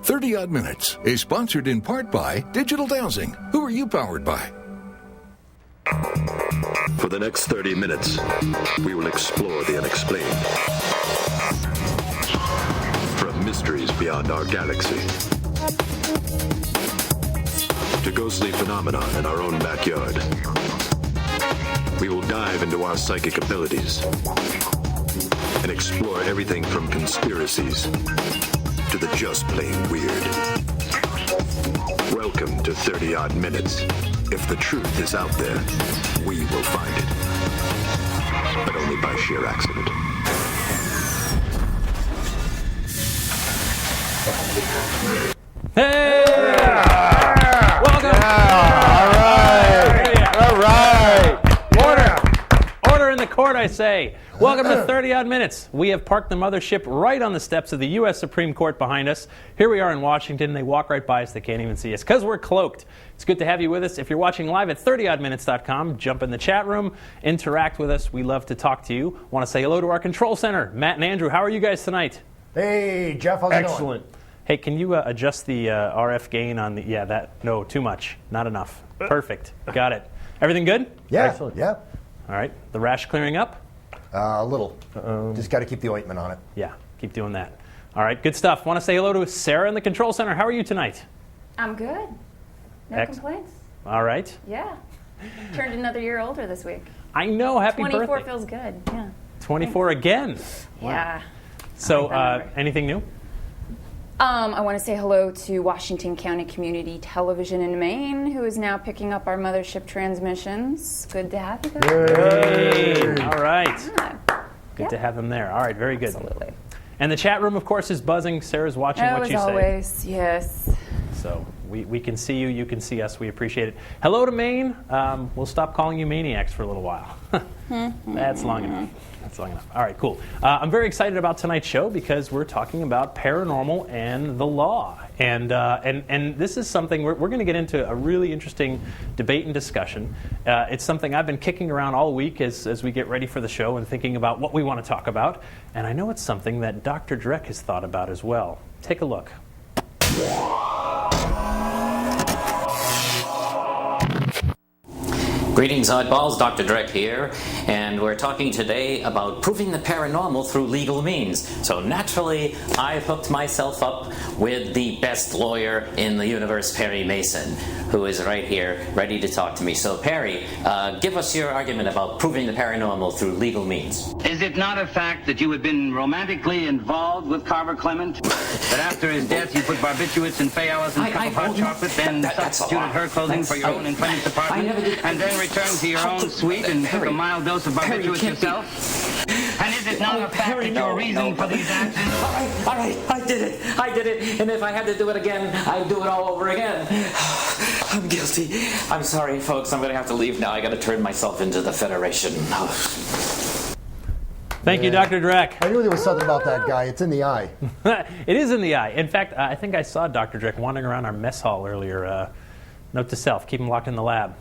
30 Odd Minutes is sponsored in part by Digital Dowsing. Who are you powered by? For the next 30 minutes, we will explore the unexplained. From mysteries beyond our galaxy to ghostly phenomena in our own backyard. We will dive into our psychic abilities and explore everything from conspiracies to the just plain weird. Welcome to 30 Odd Minutes. If the truth is out there, we will find it. But only by sheer accident. Hey! Welcome! All right! Order in the court, I say. Welcome to 30 Odd Minutes. We have parked the mothership right on the steps of the U.S. Supreme Court behind us. Here we are in Washington. They walk right by us. They can't even see us because we're cloaked. It's good to have you with us. If you're watching live at 30oddminutes.com, jump in the chat room, interact with us. We love to talk to you. Want to say hello to our control center, Matt and Andrew. How are you guys tonight? Hey, Jeff, how's it going? Excellent. Hey, can you adjust the RF gain on the, no, too much. Not enough. Perfect. Got it. Everything good? Yeah, Excellent. yeah. All right. The rash clearing up? A little. Just got to keep the ointment on it. Yeah, keep doing that. All right, good stuff. Want to say hello to Sarah in the control center. How are you tonight? I'm good. No complaints. All right. Yeah. Turned another year older this week. I know. Happy 24 birthday. 24 feels good. Yeah. 24 again. Wow. Yeah. So, anything new? I want to say hello to Washington County Community Television in Maine, who is now picking up our mothership transmissions. Good to have you guys. Hey. All right. Yeah. Good to have them there. All right, very good. Absolutely. And the chat room, of course, is buzzing. Sarah's watching what you as always, say. Yes. So we can see you. You can see us. We appreciate it. Hello to Maine. We'll stop calling you maniacs for a little while. That's long enough. That's long enough. All right, cool. I'm very excited about tonight's show because we're talking about paranormal and the law. And this is something we're going to get into a really interesting debate and discussion. It's something I've been kicking around all week as we get ready for the show and thinking about what we want to talk about. And I know it's something that Dr. Dreck has thought about as well. Take a look. Greetings, oddballs. Dr. Dreck here, and we're talking today about proving the paranormal through legal means. So naturally, I've hooked myself up with the best lawyer in the universe, Perry Mason, who is right here, ready to talk to me. So Perry, give us your argument about proving the paranormal through legal means. Is it not a fact that you had been romantically involved with Carver Clement? That after his death you put barbiturates and Fay Alice in a cup of hot chocolate, then substituted her clothing for your own in Clement's apartment, and then returned to your own suite and took a mild dose of barbiturates yourself? And is it not a fact that your reason for these actions? All right, I did it, and if I had to do it again, I'd do it all over again. I'm guilty. I'm sorry, folks, I'm going to have to leave now. I got to turn myself into the Federation. Thank you, Dr. Dreck. I knew there was something about that guy. It's in the eye. It is in the eye. In fact, I think I saw Dr. Dreck wandering around our mess hall earlier. Note to self, keep him locked in the lab.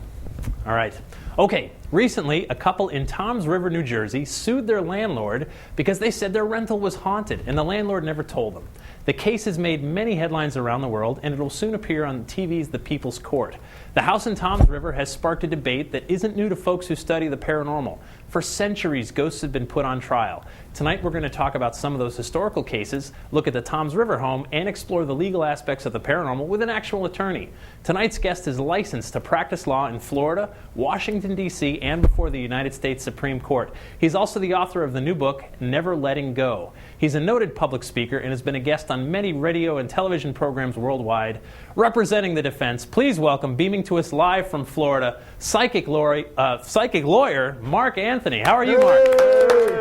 All right. Okay, recently, a couple in Toms River, New Jersey, sued their landlord because they said their rental was haunted, and the landlord never told them. The case has made many headlines around the world, and it will soon appear on TV's The People's Court. The house in Toms River has sparked a debate that isn't new to folks who study the paranormal. For centuries, ghosts have been put on trial. Tonight, we're going to talk about some of those historical cases, look at the Toms River home, and explore the legal aspects of the paranormal with an actual attorney. Tonight's guest is licensed to practice law in Florida, Washington, D.C., and before the United States Supreme Court. He's also the author of the new book, Never Letting Go. He's a noted public speaker and has been a guest on many radio and television programs worldwide. Representing the defense, please welcome, beaming to us live from Florida, psychic lawyer Mark Anthony. How are you, Mark?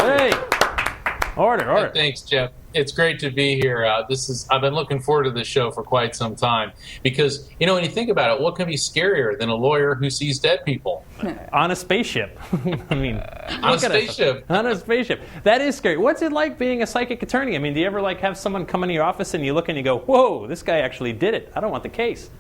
Hey. Order. Thanks, Jeff. It's great to be here. I've been looking forward to this show for quite some time because, when you think about it, what can be scarier than a lawyer who sees dead people? On a spaceship. I mean, on a spaceship. On a spaceship. That is scary. What's it like being a psychic attorney? I mean, do you ever have someone come into your office and you look and you go, whoa, this guy actually did it. I don't want the case.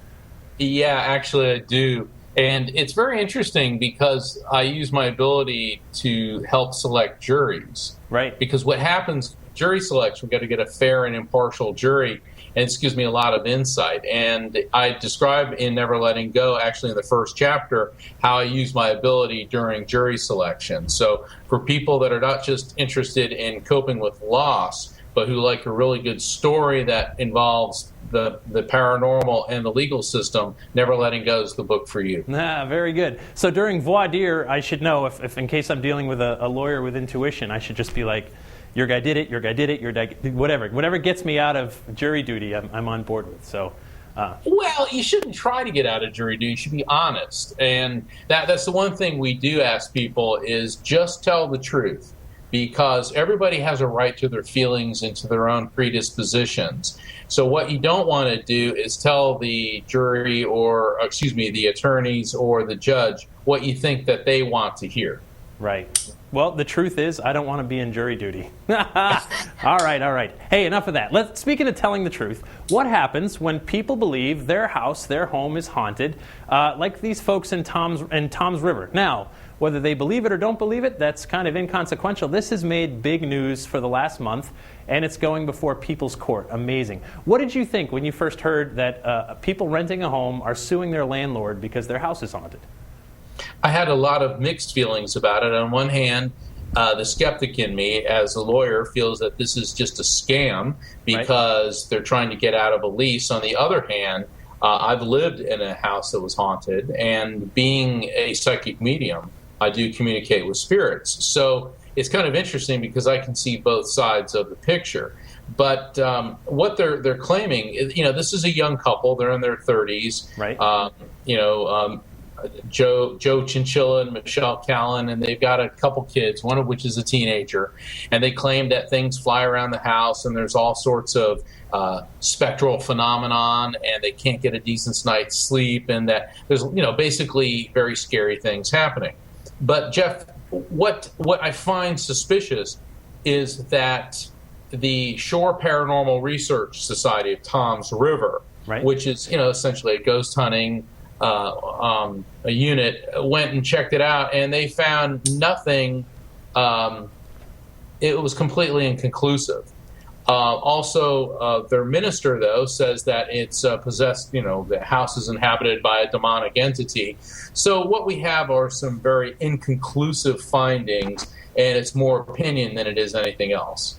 Yeah, actually I do. And it's very interesting because I use my ability to help select juries. Right. Because what happens, jury selection, we've got to get a fair and impartial jury, and this gives me a lot of insight. And I describe in Never Letting Go, actually in the first chapter, how I use my ability during jury selection. So for people that are not just interested in coping with loss, but who like a really good story that involves the paranormal and the legal system, Never Letting Go is the book for you. Very good. So during voir dire, I should know, if in case I'm dealing with a lawyer with intuition, I should just be like, your guy did it, your guy did it, your guy, whatever gets me out of jury duty, I'm on board with. So. Well, you shouldn't try to get out of jury duty. You should be honest. And that's the one thing we do ask people is just tell the truth, because everybody has a right to their feelings and to their own predispositions. So what you don't want to do is tell the jury or, the attorneys or the judge what you think that they want to hear. Right. Well, the truth is, I don't want to be in jury duty. All right. Hey, enough of that. Speaking of telling the truth, what happens when people believe their house, their home is haunted, like these folks in Tom's River? Now, whether they believe it or don't believe it, that's kind of inconsequential. This has made big news for the last month, and it's going before People's Court. Amazing. What did you think when you first heard that people renting a home are suing their landlord because their house is haunted? I had a lot of mixed feelings about it. On one hand, the skeptic in me, as a lawyer, feels that this is just a scam because they're trying to get out of a lease. On the other hand, I've lived in a house that was haunted, and being a psychic medium, I do communicate with spirits. So it's kind of interesting because I can see both sides of the picture. But what they're claiming is, this is a young couple. They're in their 30s. Right. Joe Chinchilla and Michelle Callan, and they've got a couple kids, one of which is a teenager. And they claim that things fly around the house and there's all sorts of spectral phenomenon, and they can't get a decent night's sleep, and that there's, basically very scary things happening. But Jeff, what I find suspicious is that the Shore Paranormal Research Society of Tom's River, which is, essentially a ghost hunting a unit, went and checked it out, and they found nothing. It was completely inconclusive. Also, their minister, though, says that it's possessed, the house is inhabited by a demonic entity. So what we have are some very inconclusive findings, and it's more opinion than it is anything else.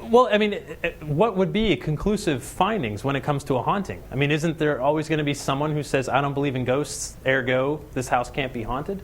Well, I mean, what would be conclusive findings when it comes to a haunting? I mean, isn't there always going to be someone who says, I don't believe in ghosts, ergo, this house can't be haunted?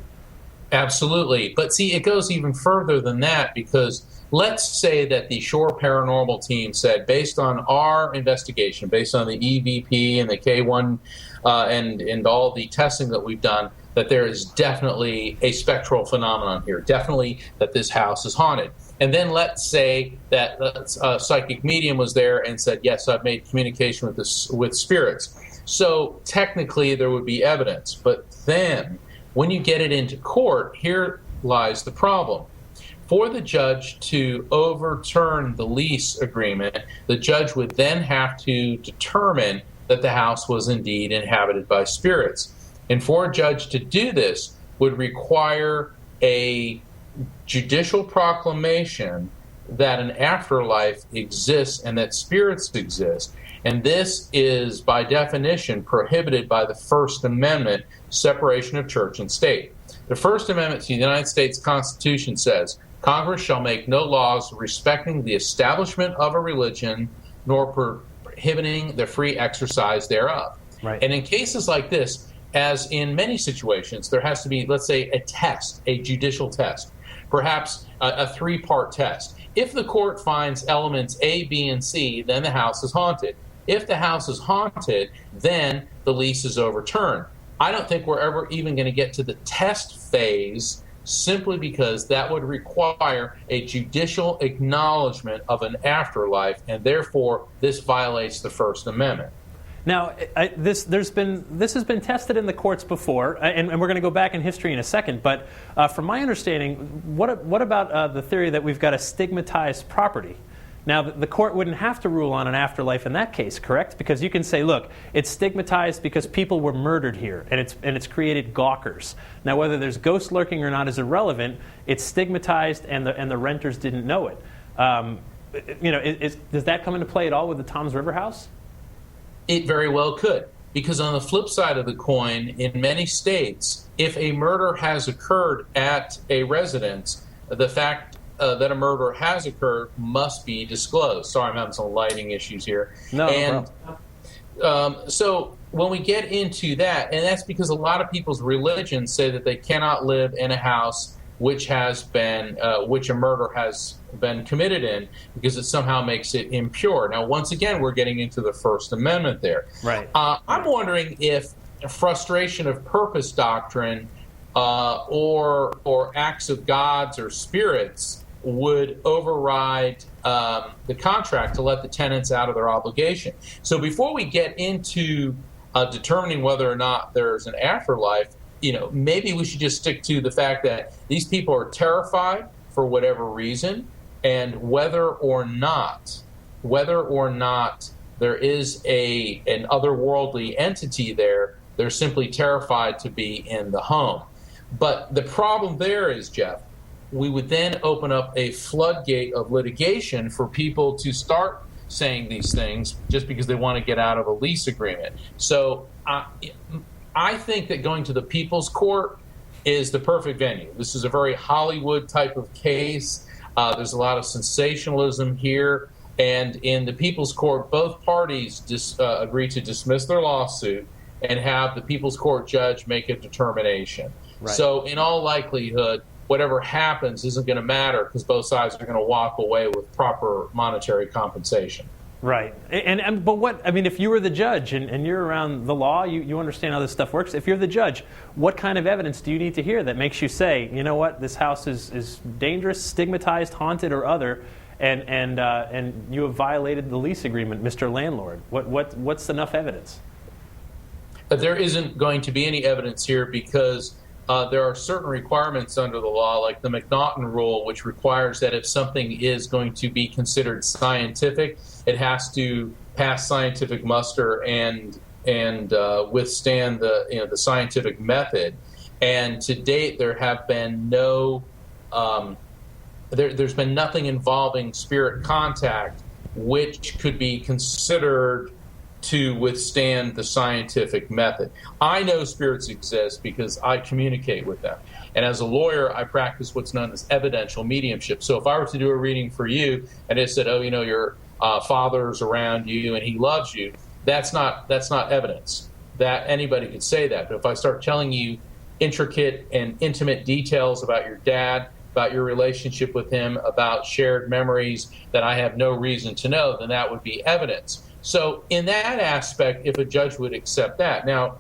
Absolutely. But see, it goes even further than that, because let's say that the Shore Paranormal team said, based on our investigation, based on the EVP and the K1 and all the testing that we've done, that there is definitely a spectral phenomenon here, definitely that this house is haunted. And then let's say that a psychic medium was there and said, yes, I've made communication with spirits. So technically there would be evidence. But then when you get it into court, here lies the problem. For the judge to overturn the lease agreement, the judge would then have to determine that the house was indeed inhabited by spirits. And for a judge to do this would require a judicial proclamation that an afterlife exists and that spirits exist. And this is, by definition, prohibited by the First Amendment, separation of church and state. The First Amendment to the United States Constitution says, Congress shall make no laws respecting the establishment of a religion, nor prohibiting the free exercise thereof. Right. And in cases like this, as in many situations, there has to be, let's say, a test, a judicial test, perhaps a three-part test. If the court finds elements A, B, and C, then the house is haunted. If the house is haunted, then the lease is overturned. I don't think we're ever even going to get to the test phase, simply because that would require a judicial acknowledgement of an afterlife, and therefore this violates the First Amendment. Now, this has been tested in the courts before, and we're going to go back in history in a second. But from my understanding, what about the theory that we've got a stigmatized property? Now, the court wouldn't have to rule on an afterlife in that case, correct? Because you can say, look, it's stigmatized because people were murdered here, and it's created gawkers. Now, whether there's ghosts lurking or not is irrelevant. It's stigmatized, and the renters didn't know it. Does that come into play at all with the Toms River house? It very well could. Because on the flip side of the coin, in many states, if a murder has occurred at a residence, the fact that a murder has occurred must be disclosed. Sorry, I'm having some lighting issues here. No problem. So when we get into that, and that's because a lot of people's religions say that they cannot live in a house which has been, which a murder has been committed in, because it somehow makes it impure. Now, once again, we're getting into the First Amendment there. Right. I'm wondering if frustration of purpose doctrine or acts of gods or spirits would override the contract to let the tenants out of their obligation. So before we get into determining whether or not there's an afterlife, maybe we should just stick to the fact that these people are terrified for whatever reason, and whether or not there is an otherworldly entity there, they're simply terrified to be in the home. But the problem there is, Jeff, we would then open up a floodgate of litigation for people to start saying these things just because they want to get out of a lease agreement. So I think that going to the People's Court is the perfect venue. This is a very Hollywood type of case. There's a lot of sensationalism here. And in the People's Court, both parties agree to dismiss their lawsuit and have the People's Court judge make a determination. Right. So in all likelihood, whatever happens isn't going to matter because both sides are going to walk away with proper monetary compensation. Right. But if you were the judge and you're around the law, you understand how this stuff works. If you're the judge, what kind of evidence do you need to hear that makes you say, you know what, this house is dangerous, stigmatized, haunted, or other, and you have violated the lease agreement, Mr. Landlord? What's enough evidence? There isn't going to be any evidence here because there are certain requirements under the law, like the McNaughton rule, which requires that if something is going to be considered scientific, it has to pass scientific muster and withstand the scientific method. And to date, there have been there's been nothing involving spirit contact which could be considered to withstand the scientific method. I know spirits exist because I communicate with them. And as a lawyer, I practice what's known as evidential mediumship. So if I were to do a reading for you and it said, your father's around you and he loves you, that's not evidence. That anybody could say that. But if I start telling you intricate and intimate details about your dad, about your relationship with him, about shared memories that I have no reason to know, then that would be evidence. So in that aspect, if a judge would accept that. Now,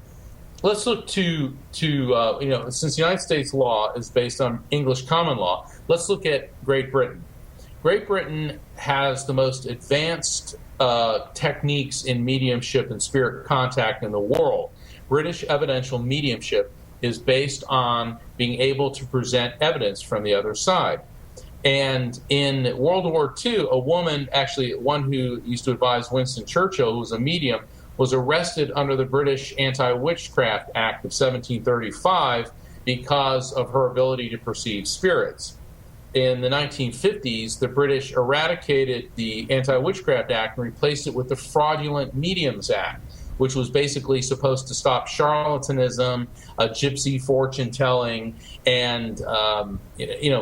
let's look to since the United States law is based on English common law, let's look at Great Britain. Great Britain has the most advanced techniques in mediumship and spirit contact in the world. British evidential mediumship is based on being able to present evidence from the other side. And in World War II, a woman, actually one who used to advise Winston Churchill, who was a medium, was arrested under the British Anti-Witchcraft Act of 1735 because of her ability to perceive spirits. In the 1950s, the British eradicated the Anti-Witchcraft Act and replaced it with the Fraudulent Mediums Act, which was basically supposed to stop charlatanism, gypsy fortune-telling, and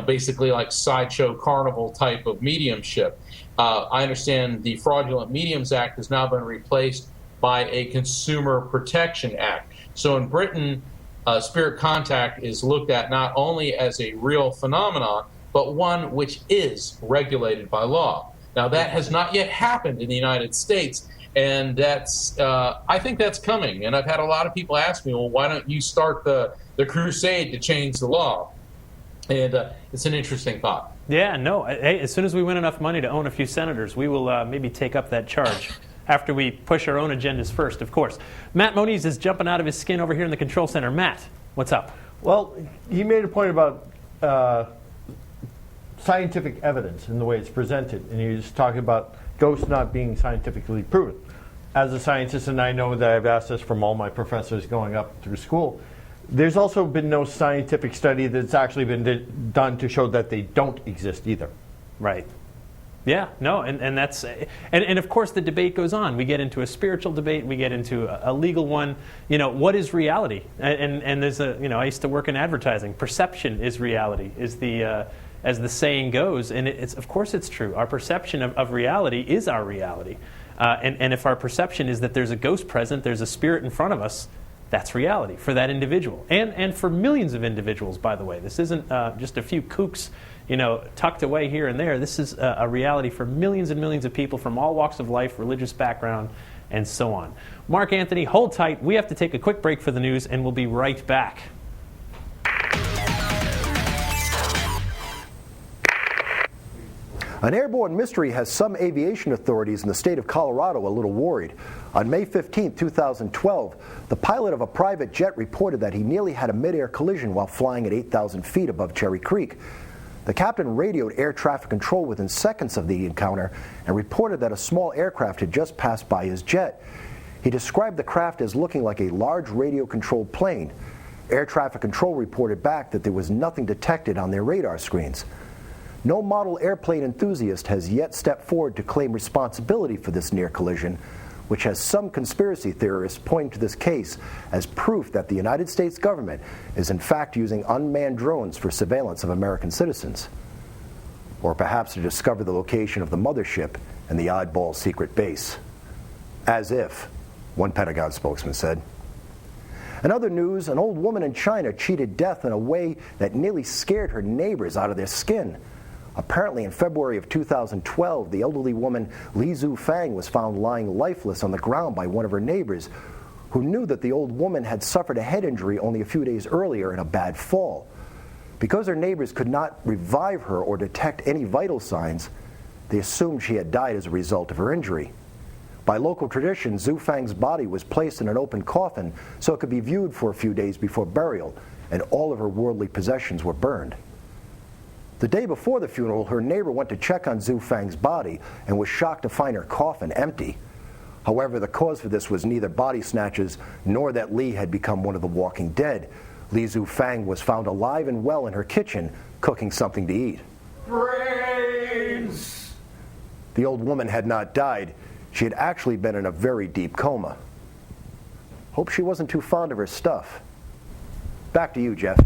basically like sideshow carnival type of mediumship. I understand the Fraudulent Mediums Act has now been replaced by a Consumer Protection Act. So in Britain, spirit contact is looked at not only as a real phenomenon, but one which is regulated by law. Now, that has not yet happened in the United States, and that's I think that's coming. And I've had a lot of people ask me, well, why don't you start the crusade to change the law? And it's an interesting thought. Yeah, no. Hey, as soon as we win enough money to own a few senators, we will maybe take up that charge after we push our own agendas first, of course. Matt Moniz is jumping out of his skin over here in the control center. Matt, what's up? Well, he made a point about scientific evidence in the way it's presented, and you're just talking about ghosts not being scientifically proven. As a scientist, and I know that I've asked this from all my professors going up through school, there's also been no scientific study that's actually been done to show that they don't exist either. Right. Yeah, no, and that's and of course the debate goes on. We get into a spiritual debate, we get into a legal one. You know, what is reality? And there's I used to work in advertising. Perception is reality, is the as the saying goes, and it's of course it's true. Our perception of reality is our reality, and if our perception is that there's a ghost present, there's a spirit in front of us, that's reality for that individual, and for millions of individuals. By the way, this isn't just a few kooks, tucked away here and there. This is a reality for millions and millions of people from all walks of life, religious background, and so on. Mark Anthony, hold tight. We have to take a quick break for the news, and we'll be right back. An airborne mystery has some aviation authorities in the state of Colorado a little worried. On May 15, 2012, the pilot of a private jet reported that he nearly had a mid-air collision while flying at 8,000 feet above Cherry Creek. The captain radioed air traffic control within seconds of the encounter and reported that a small aircraft had just passed by his jet. He described the craft as looking like a large radio-controlled plane. Air traffic control reported back that there was nothing detected on their radar screens. No model airplane enthusiast has yet stepped forward to claim responsibility for this near collision, which has some conspiracy theorists pointing to this case as proof that the United States government is in fact using unmanned drones for surveillance of American citizens. Or perhaps to discover the location of the mothership and the oddball secret base. As if, one Pentagon spokesman said. In other news, an old woman in China cheated death in a way that nearly scared her neighbors out of their skin. Apparently, in February of 2012, the elderly woman Li Zufang was found lying lifeless on the ground by one of her neighbors, who knew that the old woman had suffered a head injury only a few days earlier in a bad fall. Because her neighbors could not revive her or detect any vital signs, they assumed she had died as a result of her injury. By local tradition, Zufang's body was placed in an open coffin so it could be viewed for a few days before burial, and all of her worldly possessions were burned. The day before the funeral, her neighbor went to check on Zufang's body and was shocked to find her coffin empty. However, the cause for this was neither body snatches nor that Li had become one of the walking dead. Li Zufang was found alive and well in her kitchen, cooking something to eat. Brains! The old woman had not died. She had actually been in a very deep coma. Hope she wasn't too fond of her stuff. Back to you, Jeff.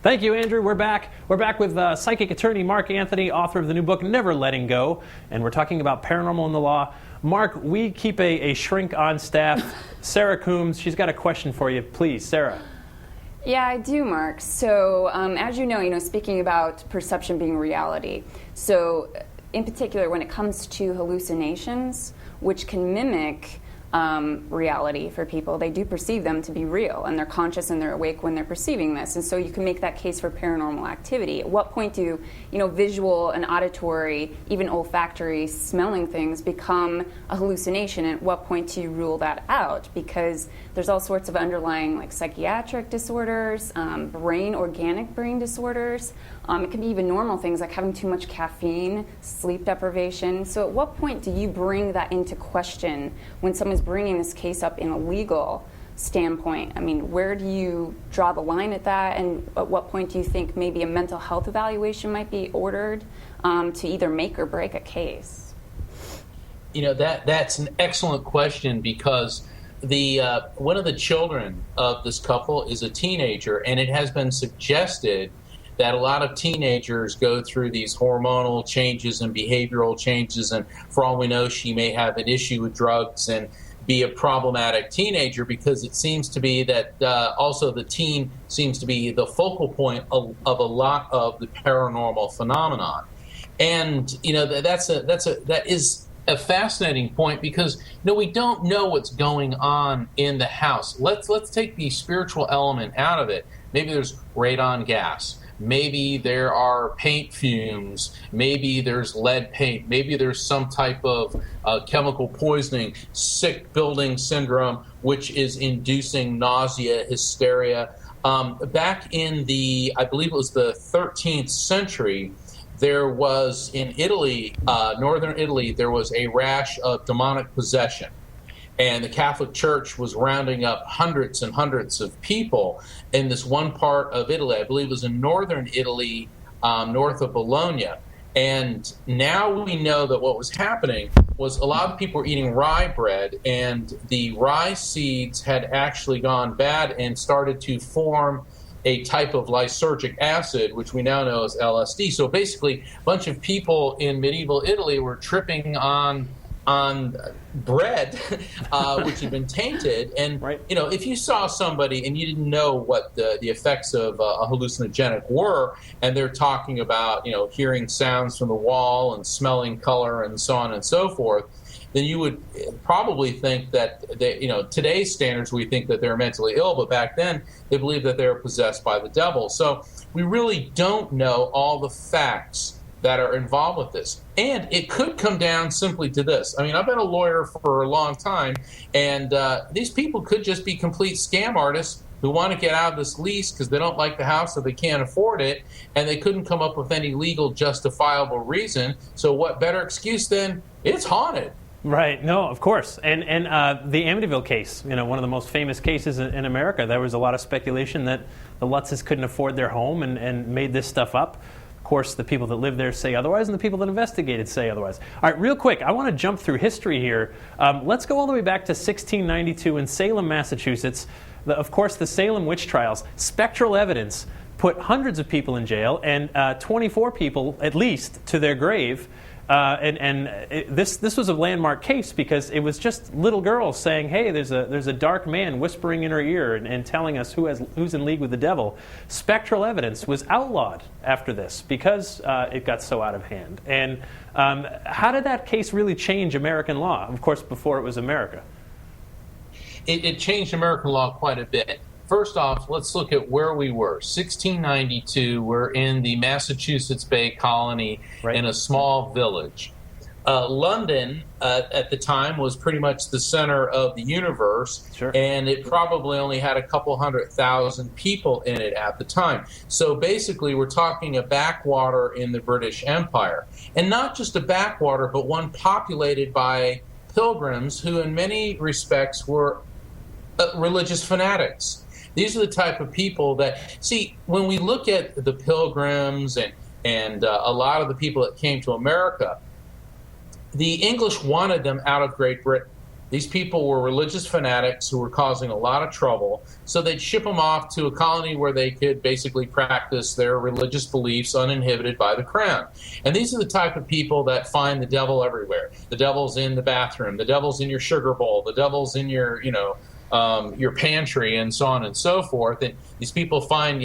Thank you, Andrew. We're back. We're back with psychic attorney Mark Anthony, author of the new book, Never Letting Go, and we're talking about paranormal and the law. Mark, we keep a shrink on staff, Sarah Coombs. She's got a question for you. Please, Sarah. Yeah, I do, Mark. So, as you know, speaking about perception being reality, so in particular when it comes to hallucinations, which can mimic reality for people, they do perceive them to be real, and they're conscious and they're awake when they're perceiving this. And so you can make that case for paranormal activity. At what point do visual and auditory, even olfactory smelling things become a hallucination, and at what point do you rule that out? Because there's all sorts of underlying psychiatric disorders, organic brain disorders. It can be even normal things like having too much caffeine, sleep deprivation. So at what point do you bring that into question when someone's bringing this case up in a legal standpoint? I mean, where do you draw the line at that, and at what point do you think maybe a mental health evaluation might be ordered to either make or break a case? That's an excellent question, because the one of the children of this couple is a teenager, and it has been suggested that a lot of teenagers go through these hormonal changes and behavioral changes, and for all we know, she may have an issue with drugs and be a problematic teenager, because it seems to be that also the teen seems to be the focal point of a lot of the paranormal phenomenon. And that is a fascinating point, because we don't know what's going on in the house. Let's take the spiritual element out of it. Maybe there's radon gas. Maybe there are paint fumes. Maybe there's lead paint. Maybe there's some type of chemical poisoning, sick building syndrome, which is inducing nausea, hysteria. Back in I believe it was the 13th century, there was in Italy, northern Italy, there was a rash of demonic possession. And the Catholic Church was rounding up hundreds and hundreds of people in this one part of Italy. I believe it was in northern Italy, north of Bologna. And now we know that what was happening was a lot of people were eating rye bread, and the rye seeds had actually gone bad and started to form a type of lysergic acid, which we now know as LSD. So basically, a bunch of people in medieval Italy were tripping on bread, which had been tainted. And, if you saw somebody and you didn't know what the effects of a hallucinogenic were, and they're talking about, hearing sounds from the wall and smelling color and so on and so forth, then you would probably think that today's standards, we think that they're mentally ill, but back then they believed that they were possessed by the devil. So we really don't know all the facts that are involved with this. And it could come down simply to this. I mean, I've been a lawyer for a long time, and these people could just be complete scam artists who want to get out of this lease because they don't like the house or they can't afford it, and they couldn't come up with any legal justifiable reason. So what better excuse than it's haunted? Right. No, of course. And the Amityville case, one of the most famous cases in America, there was a lot of speculation that the Lutzes couldn't afford their home and made this stuff up. Of course, the people that live there say otherwise, and the people that investigated say otherwise. All right, real quick, I want to jump through history here. Let's go all the way back to 1692 in Salem, Massachusetts. Of course, the Salem witch trials. Spectral evidence put hundreds of people in jail and 24 people, at least, to their grave. This was a landmark case because it was just little girls saying, "Hey, there's a dark man whispering in our ear and telling us who's in league with the devil." Spectral evidence was outlawed after this because it got so out of hand. And how did that case really change American law? Of course, before it was America. It changed American law quite a bit. First off, let's look at where we were. 1692, we're in the Massachusetts Bay Colony in a small village. London, at the time, was pretty much the center of the universe, and it probably only had a couple 100,000 people in it at the time. So basically, we're talking a backwater in the British Empire. And not just a backwater, but one populated by pilgrims who, in many respects, were religious fanatics. These are the type of people that, see, when we look at the pilgrims and a lot of the people that came to America, the English wanted them out of Great Britain. These people were religious fanatics who were causing a lot of trouble, so they'd ship them off to a colony where they could basically practice their religious beliefs uninhibited by the crown. And these are the type of people that find the devil everywhere. The devil's in the bathroom, the devil's in your sugar bowl, the devil's in your pantry, and so on and so forth. And these people find,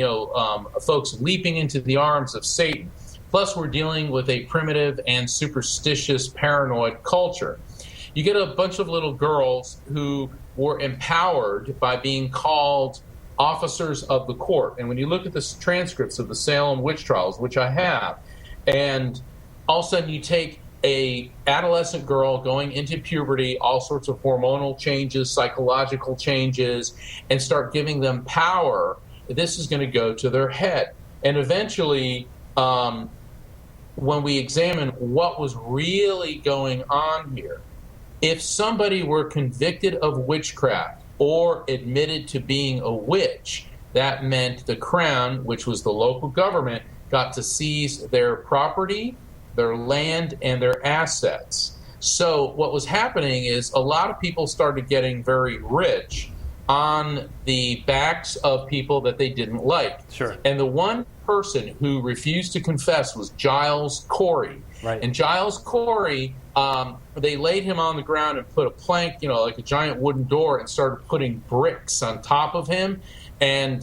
folks leaping into the arms of Satan. Plus, we're dealing with a primitive and superstitious, paranoid culture. You get a bunch of little girls who were empowered by being called officers of the court. And when you look at the transcripts of the Salem witch trials, which I have, and all of a sudden you take a adolescent girl going into puberty, all sorts of hormonal changes, psychological changes, and start giving them power, this is going to go to their head. And eventually, when we examine what was really going on here, if somebody were convicted of witchcraft or admitted to being a witch, that meant the crown, which was the local government, got to seize their property, their land, and their assets. So what was happening is a lot of people started getting very rich on the backs of people that they didn't like. Sure. And the one person who refused to confess was Giles Corey. Right. And Giles Corey, they laid him on the ground and put a plank, like a giant wooden door, and started putting bricks on top of him and,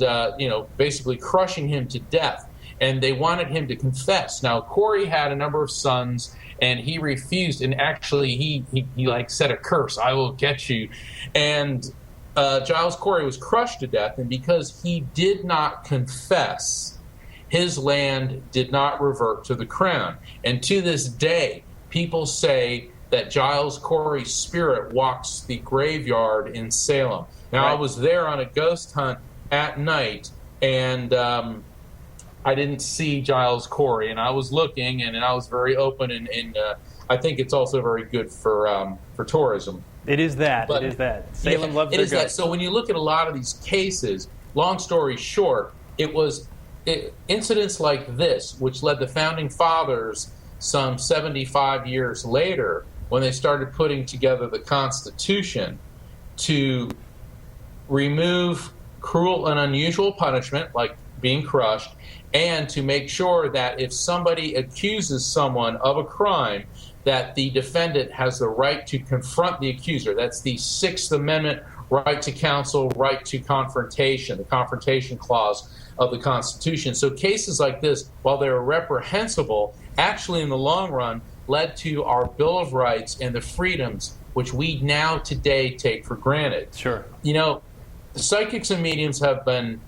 basically crushing him to death. And they wanted him to confess. Now, Corey had a number of sons, and he refused. And actually, he said a curse, "I will get you." And Giles Corey was crushed to death. And because he did not confess, his land did not revert to the crown. And to this day, people say that Giles Corey's spirit walks the graveyard in Salem. Now, I was there on a ghost hunt at night, and I didn't see Giles Corey, and I was looking, and I was very open, and I think it's also very good for tourism. It is that. But, it is that. Salem loves their It is that. guts. So when you look at a lot of these cases, long story short, it was incidents like this which led the Founding Fathers some 75 years later, when they started putting together the Constitution, to remove cruel and unusual punishment, like being crushed, and to make sure that if somebody accuses someone of a crime, that the defendant has the right to confront the accuser. That's the Sixth Amendment right to counsel, right to confrontation, the Confrontation Clause of the Constitution. So cases like this, while they're reprehensible, actually in the long run led to our Bill of Rights and the freedoms which we now today take for granted. Sure. You know, psychics and mediums have been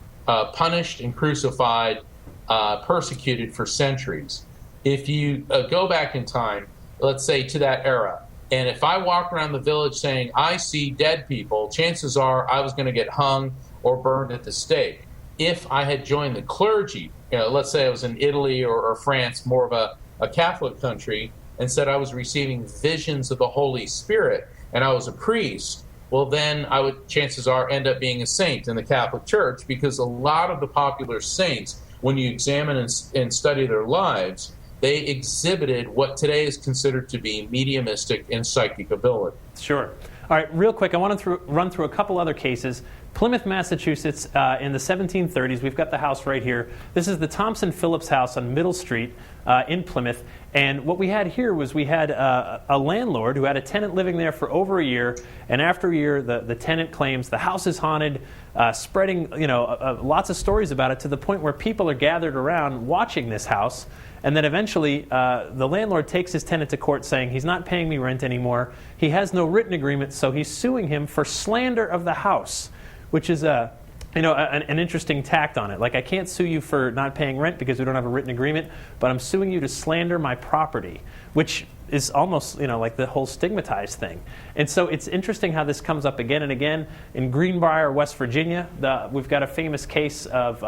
punished and crucified, persecuted for centuries. If you go back in time, let's say to that era, and if I walk around the village saying, I see dead people, chances are I was going to get hung or burned at the stake. If I had joined the clergy, let's say I was in Italy or France, more of a Catholic country, and said I was receiving visions of the Holy Spirit, and I was a priest, well, then I would, chances are, end up being a saint in the Catholic Church, because a lot of the popular saints, when you examine and study their lives, they exhibited what today is considered to be mediumistic and psychic ability. Sure. All right, real quick, I want to run through a couple other cases. Plymouth, Massachusetts, in the 1730s, we've got the house right here. This is the Thompson Phillips house on Middle Street in Plymouth. And what we had here was we had a landlord who had a tenant living there for over a year. And after a year, the tenant claims the house is haunted, spreading lots of stories about it, to the point where people are gathered around watching this house. And then eventually, the landlord takes his tenant to court saying he's not paying me rent anymore. He has no written agreement, so he's suing him for slander of the house, which is an interesting tact on it. Like, I can't sue you for not paying rent because we don't have a written agreement, but I'm suing you to slander my property, which is almost, like the whole stigmatized thing. And so it's interesting how this comes up again and again. In Greenbrier, West Virginia, we've got a famous case of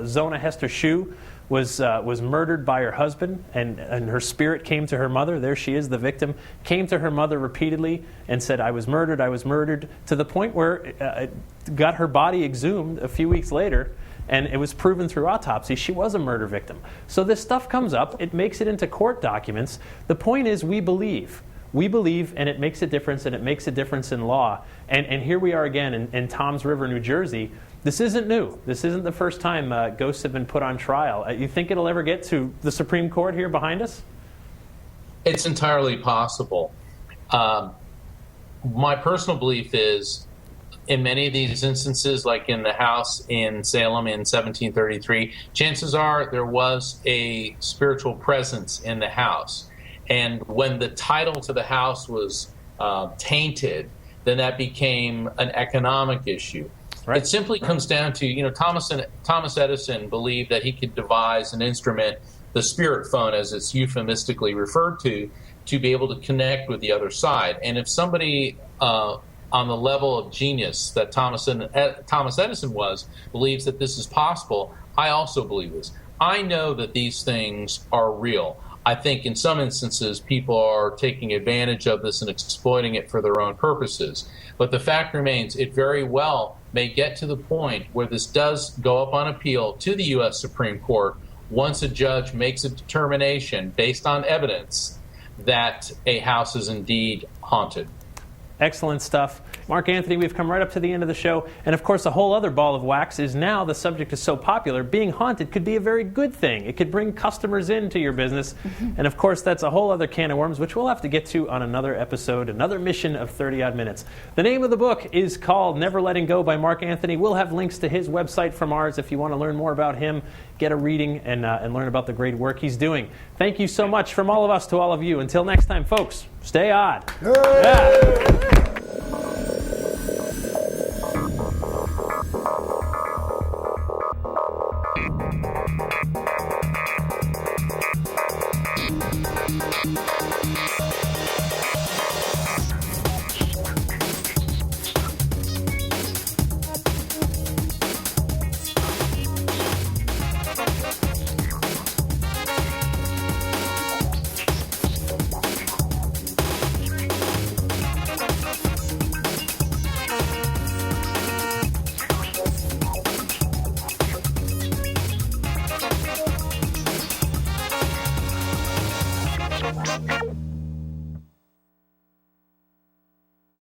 Zona Hester Shue, was murdered by her husband, and her spirit came to her mother. There she is, the victim, came to her mother repeatedly and said, I was murdered, to the point where it got her body exhumed a few weeks later, and it was proven through autopsy she was a murder victim. So this stuff comes up, it makes it into court documents. The point is, we believe, and it makes a difference, and it makes a difference in law. And here we are again in Toms River, New Jersey. This isn't new. This isn't the first time ghosts have been put on trial. You think it'll ever get to the Supreme Court here behind us? It's entirely possible. My personal belief is, in many of these instances, like in the house in Salem in 1733, chances are there was a spiritual presence in the house. And when the title to the house was tainted, then that became an economic issue. Right. It simply comes down to, Thomas Edison believed that he could devise an instrument, the spirit phone as it's euphemistically referred to be able to connect with the other side. And if somebody on the level of genius that Thomas Edison was believes that this is possible, I also believe this. I know that these things are real. I think in some instances people are taking advantage of this and exploiting it for their own purposes. But the fact remains, it very well may get to the point where this does go up on appeal to the U.S. Supreme Court once a judge makes a determination based on evidence that a house is indeed haunted. Excellent stuff. Mark Anthony, we've come right up to the end of the show. And of course, a whole other ball of wax is now the subject is so popular, being haunted could be a very good thing. It could bring customers into your business. Mm-hmm. And of course, that's a whole other can of worms, which we'll have to get to on another episode, another mission of 30-odd minutes. The name of the book is called Never Letting Go by Mark Anthony. We'll have links to his website from ours if you want to learn more about him, get a reading, and learn about the great work he's doing. Thank you so much from all of us to all of you. Until next time, folks, stay odd. Yeah.